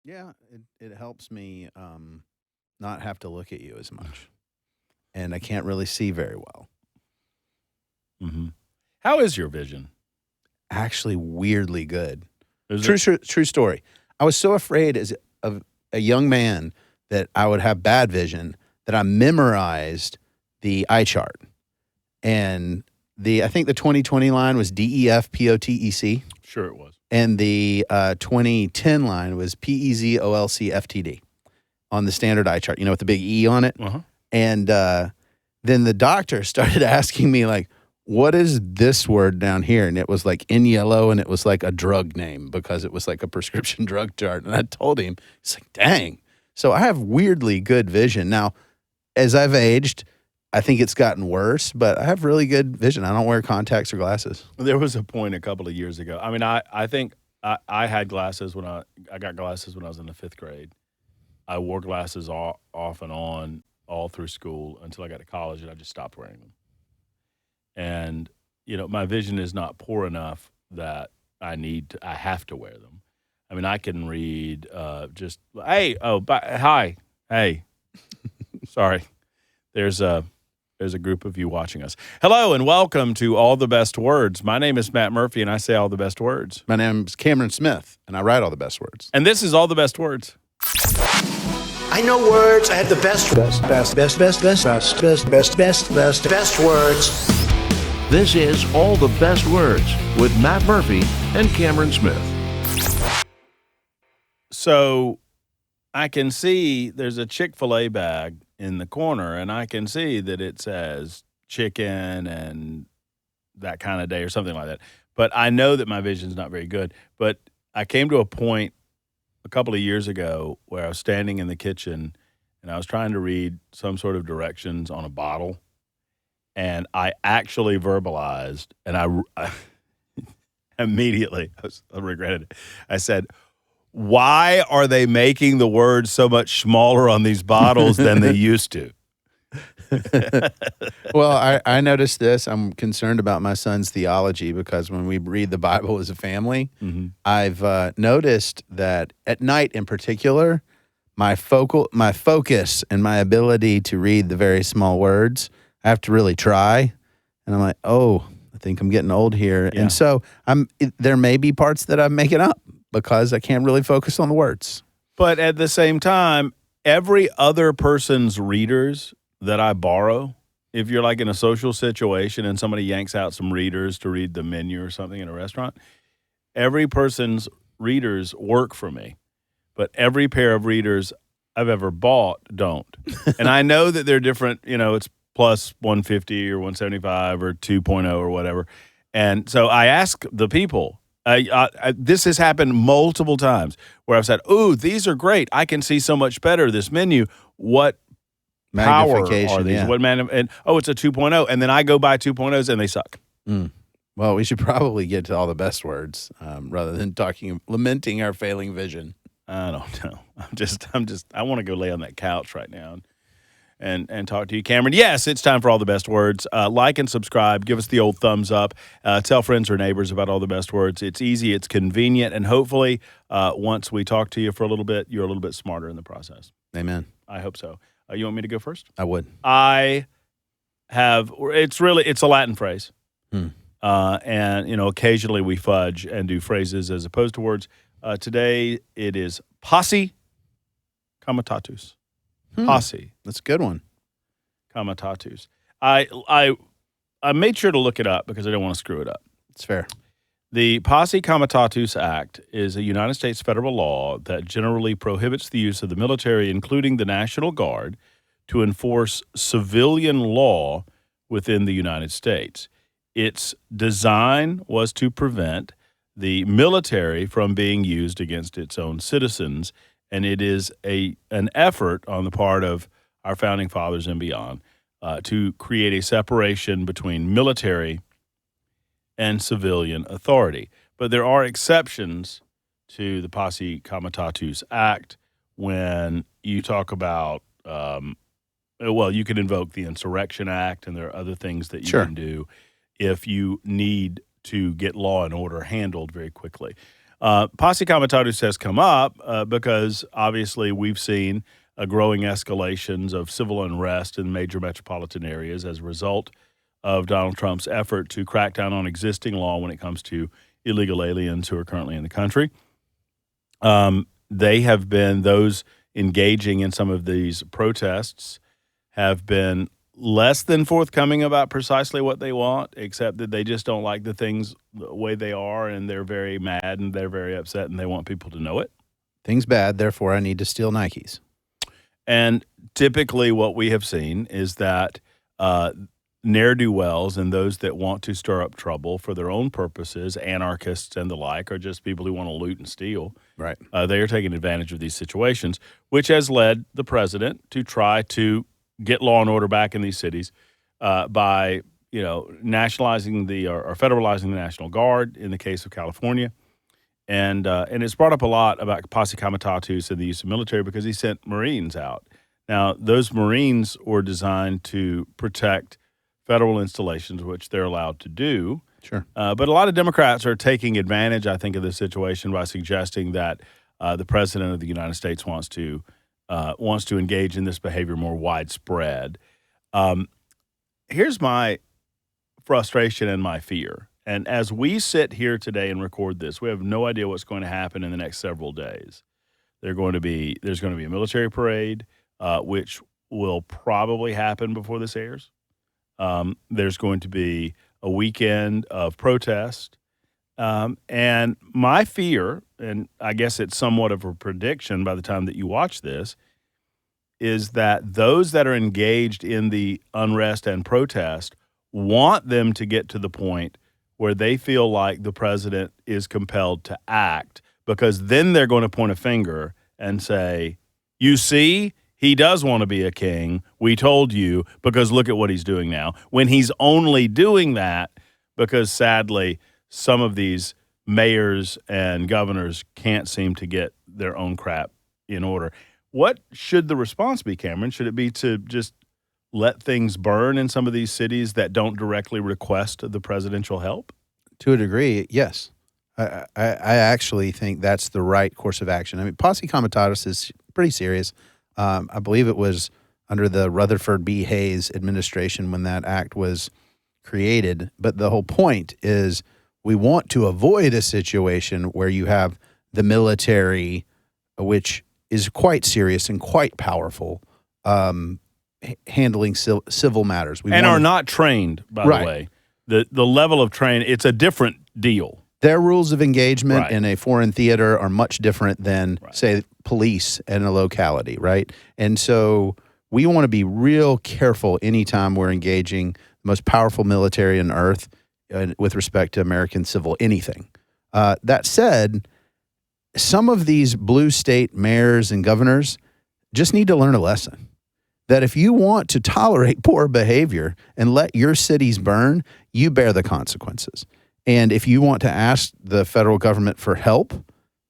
Yeah, it helps me not have to look at you as much, and I can't really see very well. Mm-hmm. How is your vision? Actually, weirdly good. Is True story. I was so afraid as a young man that I would have bad vision that I memorized the eye chart, and I think the 2020 line was DEF POTEC. Sure, it was. And the 2010 line was PEZOLCFTD on the standard eye chart, with the big E on it. Uh-huh. And then the doctor started asking me, like, what is this word down here? And it was like in yellow, and it was like a drug name because it was like a prescription drug chart. And I told him, he's like, dang. So I have weirdly good vision. Now, as I've aged, I think it's gotten worse, but I have really good vision. I don't wear contacts or glasses. There was a point a couple of years ago. I mean, I think I had glasses when I got glasses when I was in the 5th grade. I wore glasses off and on all through school until I got to college, and I just stopped wearing them. And, my vision is not poor enough that I have to wear them. I mean, I can read hi, hey, sorry. There's a group of you watching us. Hello and welcome to All the Best Words. My name is Matt Murphy, and I say all the best words. My name is Cameron Smith, and I write all the best words. And this is All the Best Words. I know words. I have the best words. This is All the Best Words with Matt Murphy and Cameron Smith. So I can see there's a Chick-fil-A bag in the corner, and I can see that it says chicken and that kind of day or something like that. But I know that my vision's not very good. But I came to a point a couple of years ago where I was standing in the kitchen and I was trying to read some sort of directions on a bottle, and I actually verbalized, and I immediately, I regretted it. I said, why are they making the words so much smaller on these bottles than they used to? Well, I noticed this. I'm concerned about my son's theology because when we read the Bible as a family, I've noticed that at night in particular, my focus and my ability to read the very small words, I have to really try. And I'm like, oh, I think I'm getting old here. Yeah. And so there may be parts that I'm making up because I can't really focus on the words. But at the same time, every other person's readers that I borrow, if you're like in a social situation and somebody yanks out some readers to read the menu or something in a restaurant, every person's readers work for me. But every pair of readers I've ever bought don't. And I know that they're different, it's plus 150 or 175 or 2.0 or whatever. And so I ask the people, this has happened multiple times where I've said, "Ooh, these are great. I can see so much better this menu. What power are these? Yeah. It's a 2.0." And then I go buy 2.0s and they suck. Well, we should probably get to all the best words rather than lamenting our failing vision. I don't know. I want to go lay on that couch right now and talk to you, Cameron. Yes, it's time for All the Best Words. Like and subscribe. Give us the old thumbs up. Tell friends or neighbors about All the Best Words. It's easy. It's convenient. And hopefully, once we talk to you for a little bit, you're a little bit smarter in the process. Amen. I hope so. You want me to go first? I would. It's a Latin phrase. And, occasionally we fudge and do phrases as opposed to words. Today it is POSSE COMITATUS. POSSE. That's a good one. COMITATUS. I made sure to look it up because I don't want to screw it up. It's fair. The POSSE COMITATUS Act is a United States federal law that generally prohibits the use of the military, including the National Guard, to enforce civilian law within the United States. Its design was to prevent the military from being used against its own citizens, and it is an effort on the part of our founding fathers and beyond to create a separation between military and civilian authority. But there are exceptions to the POSSE COMITATUS Act when you talk about, you can invoke the Insurrection Act, and there are other things that you can do if you need to get law and order handled very quickly. Posse Comitatus has come up because obviously we've seen growing escalations of civil unrest in major metropolitan areas as a result of Donald Trump's effort to crack down on existing law when it comes to illegal aliens who are currently in the country. They have been, those engaging in some of these protests have been less than forthcoming about precisely what they want, except that they just don't like the things the way they are, and they're very mad and they're very upset, and they want people to know it. Things bad, therefore I need to steal Nikes. And typically what we have seen is that ne'er-do-wells and those that want to stir up trouble for their own purposes, anarchists and the like, or just people who want to loot and steal, Right. They are taking advantage of these situations, which has led the president to try to get law and order back in these cities by, nationalizing or federalizing the National Guard in the case of California. And it's brought up a lot about Posse Comitatus and the use of military because he sent Marines out. Now, those Marines were designed to protect federal installations, which they're allowed to do. Sure. But a lot of Democrats are taking advantage, I think, of this situation by suggesting that the president of the United States wants to engage in this behavior more widespread. Here's my frustration and my fear. And as we sit here today and record this, we have no idea what's going to happen in the next several days. There's going to be a military parade, which will probably happen before this airs. There's going to be a weekend of protest. And my fear, and I guess it's somewhat of a prediction by the time that you watch this, is that those that are engaged in the unrest and protest want them to get to the point where they feel like the president is compelled to act, because then they're going to point a finger and say, you see, he does want to be a king. We told you, because look at what he's doing now. When he's only doing that because, sadly, some of these mayors and governors can't seem to get their own crap in order. What should the response be, Cameron? Should it be to just let things burn in some of these cities that don't directly request the presidential help? To a degree, yes. I actually think that's the right course of action. I mean, Posse Comitatus is pretty serious. I believe it was under the Rutherford B. Hayes administration when that act was created. But the whole point is we want to avoid a situation where you have the military, which is quite serious and quite powerful, handling civil matters. Are not trained, by the way. The level of training, it's a different deal. Their rules of engagement in a foreign theater are much different than, say, police in a locality, right? And so we want to be real careful anytime we're engaging the most powerful military on earth with respect to American civil anything. That said, some of these blue state mayors and governors just need to learn a lesson. That if you want to tolerate poor behavior and let your cities burn, you bear the consequences. And if you want to ask the federal government for help,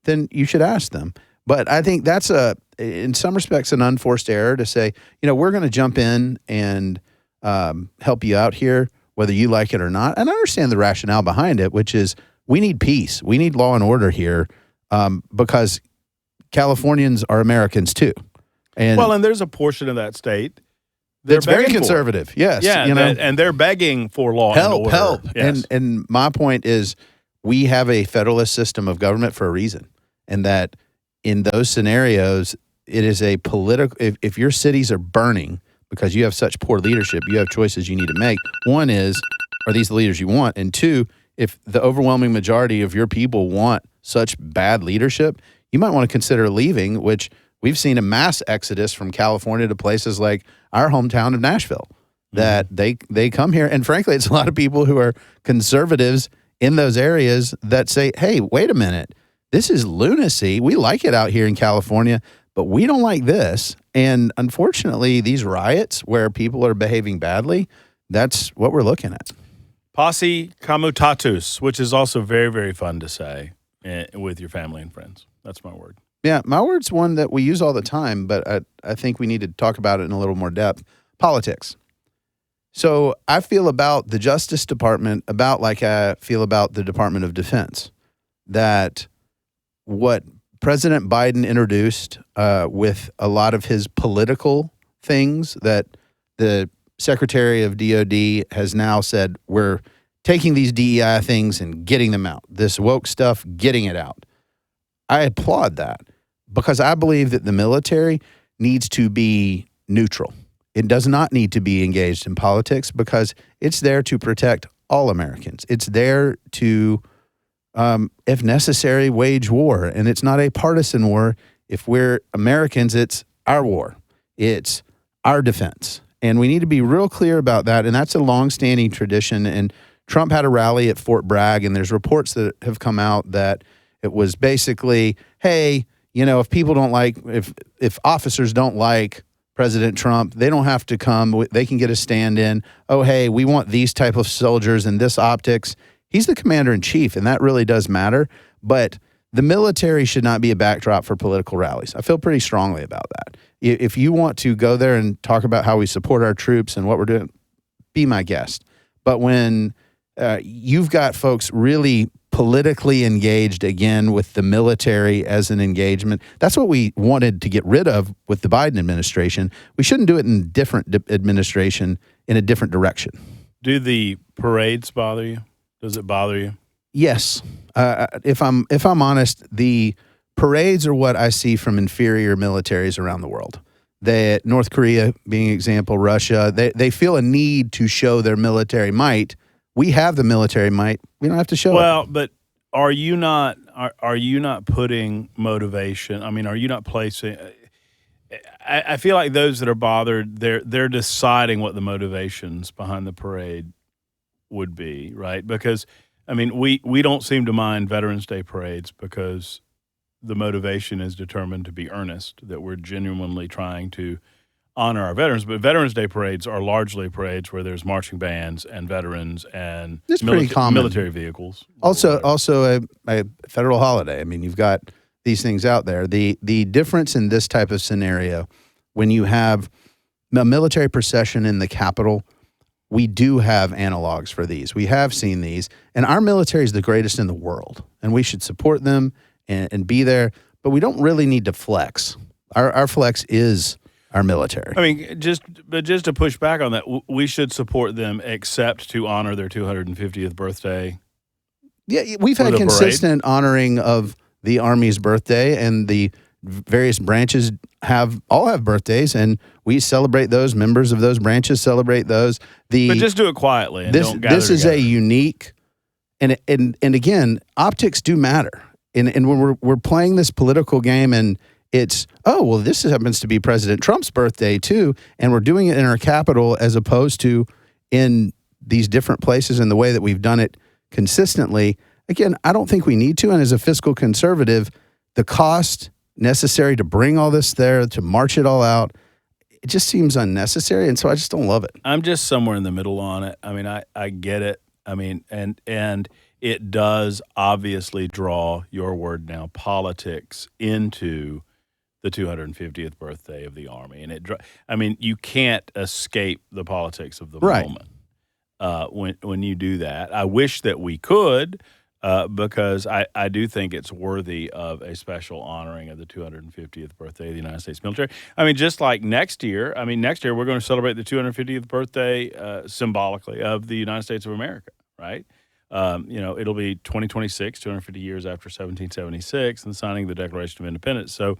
then you should ask them. But I think that's in some respects, an unforced error to say, we're going to jump in and help you out here, whether you like it or not. And I understand the rationale behind it, which is we need peace. We need law and order here because Californians are Americans too. And there's a portion of that state that's very conservative. Yes. Yeah, and they're begging for law and order. Help. Yes. And my point is we have a federalist system of government for a reason. And that in those scenarios, it is a political, if your cities are burning because you have such poor leadership, you have choices you need to make. One is, are these the leaders you want? And two, if the overwhelming majority of your people want such bad leadership, you might want to consider leaving, which we've seen a mass exodus from California to places like our hometown of Nashville, that they come here. And frankly, it's a lot of people who are conservatives in those areas that say, hey, wait a minute, this is lunacy. We like it out here in California, but we don't like this. And unfortunately, these riots where people are behaving badly, that's what we're looking at. Posse Comitatus, which is also very, very fun to say with your family and friends. That's my word. Yeah, my word's one that we use all the time, but I think we need to talk about it in a little more depth. Politics. So I feel about the Justice Department about like I feel about the Department of Defense, that what President Biden introduced with a lot of his political things that the Secretary of DOD has now said, we're taking these DEI things and getting them out. This woke stuff, getting it out. I applaud that because I believe that the military needs to be neutral. It does not need to be engaged in politics because it's there to protect all Americans. It's there to, if necessary, wage war. And it's not a partisan war. If we're Americans, it's our war. It's our defense. And we need to be real clear about that. And that's a longstanding tradition. And Trump had a rally at Fort Bragg, and there's reports that have come out that it was basically, hey, you know, if people don't like, if officers don't like President Trump, they don't have to come. They can get a stand-in. Oh, hey, we want these type of soldiers and this optics. He's the commander-in-chief, and that really does matter. But the military should not be a backdrop for political rallies. I feel pretty strongly about that. If you want to go there and talk about how we support our troops and what we're doing, be my guest. But when you've got folks really politically engaged again with the military as an engagement, that's what we wanted to get rid of with the Biden administration. We shouldn't do it in a different administration in a different direction. Do the parades bother you? Does it bother you? Yes. If I'm honest, the parades are what I see from inferior militaries around the world. North Korea being an example, Russia, they feel a need to show their military might. We have the military might. We don't have to show it. Well, but are you not putting motivation? I mean, are you not placing? I feel like those that are bothered, they're deciding what the motivations behind the parade would be, right? Because I mean, we don't seem to mind Veterans Day parades because the motivation is determined to be earnest, that we're genuinely trying to honor our veterans. But Veterans Day parades are largely parades where there's marching bands and veterans and pretty common. Military vehicles. Also a federal holiday. I mean, you've got these things out there. The difference in this type of scenario, when you have a military procession in the Capitol, we do have analogs for these. We have seen these. And our military is the greatest in the world. And we should support them and be there. But we don't really need to flex. Our flex is our military. I mean, just to push back on that, we should support them except to honor their 250th birthday. Yeah, we've had consistent honoring of the Army's birthday, and the various branches all have birthdays, and we celebrate those. Members of those branches celebrate those. But just do it quietly. And don't gather this is together. A unique, and again, optics do matter. And when we're playing this political game, and it's, oh, well, this happens to be President Trump's birthday too, and we're doing it in our capital as opposed to in these different places in the way that we've done it consistently. Again, I don't think we need to, and as a fiscal conservative, the cost necessary to bring all this there, to march it all out, it just seems unnecessary, and so I just don't love it. I'm just somewhere in the middle on it. I mean, I get it. I mean, and it does obviously draw, your word now, politics into the 250th birthday of the Army. And I mean, you can't escape the politics of the moment when you do that. I wish that we could, because I do think it's worthy of a special honoring of the 250th birthday of the United States military. I mean, just like next year we're going to celebrate the 250th birthday symbolically of the United States of America, right? It'll be 2026, 250 years after 1776 and the signing of the Declaration of Independence. So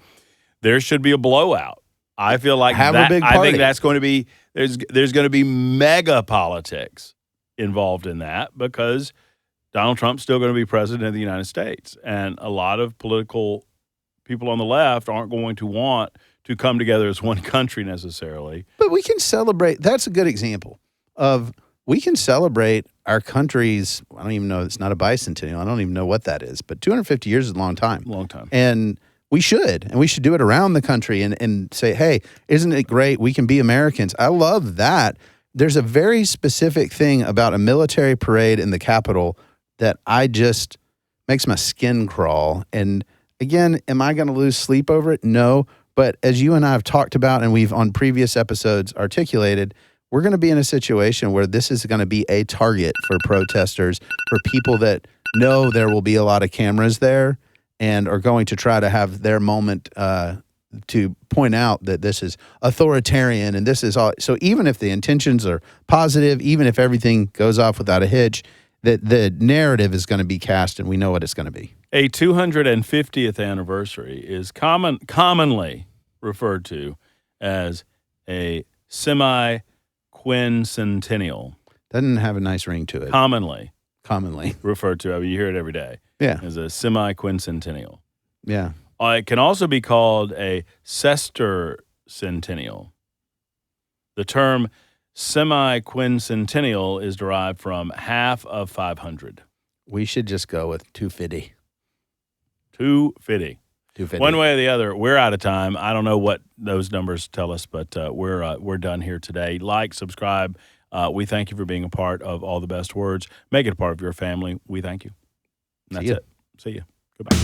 there should be a blowout. I feel like a big party. I think that's going to be there's going to be mega politics involved in that because Donald Trump's still going to be president of the United States, and a lot of political people on the left aren't going to want to come together as one country necessarily. But we can celebrate. That's a good example of we can celebrate our country's. I don't even know. It's not a bicentennial. I don't even know what that is. But 250 years is a long time. Long time. And we should do it around the country and say, hey, isn't it great? We can be Americans. I love that. There's a very specific thing about a military parade in the Capitol that makes my skin crawl. And again, am I going to lose sleep over it? No. But as you and I have talked about, and we've on previous episodes articulated, we're going to be in a situation where this is going to be a target for protesters, for people that know there will be a lot of cameras there. and are going to try to have their moment to point out that this is authoritarian and this is all. So even if the intentions are positive, even if everything goes off without a hitch, that the narrative is going to be cast, and we know what it's going to be. A 250th anniversary is commonly referred to as a semi-quincentennial. Doesn't have a nice ring to it. Commonly referred to. I mean, you hear it every day. Yeah. As a semi-quincentennial. Yeah. It can also be called a sesquicentennial. The term semi-quincentennial is derived from half of 500. We should just go with 250. 250. 250. One way or the other, we're out of time. I don't know what those numbers tell us, but we're done here today. Like, subscribe. We thank you for being a part of All the Best Words. Make it a part of your family. We thank you. And that's it. See you. Goodbye.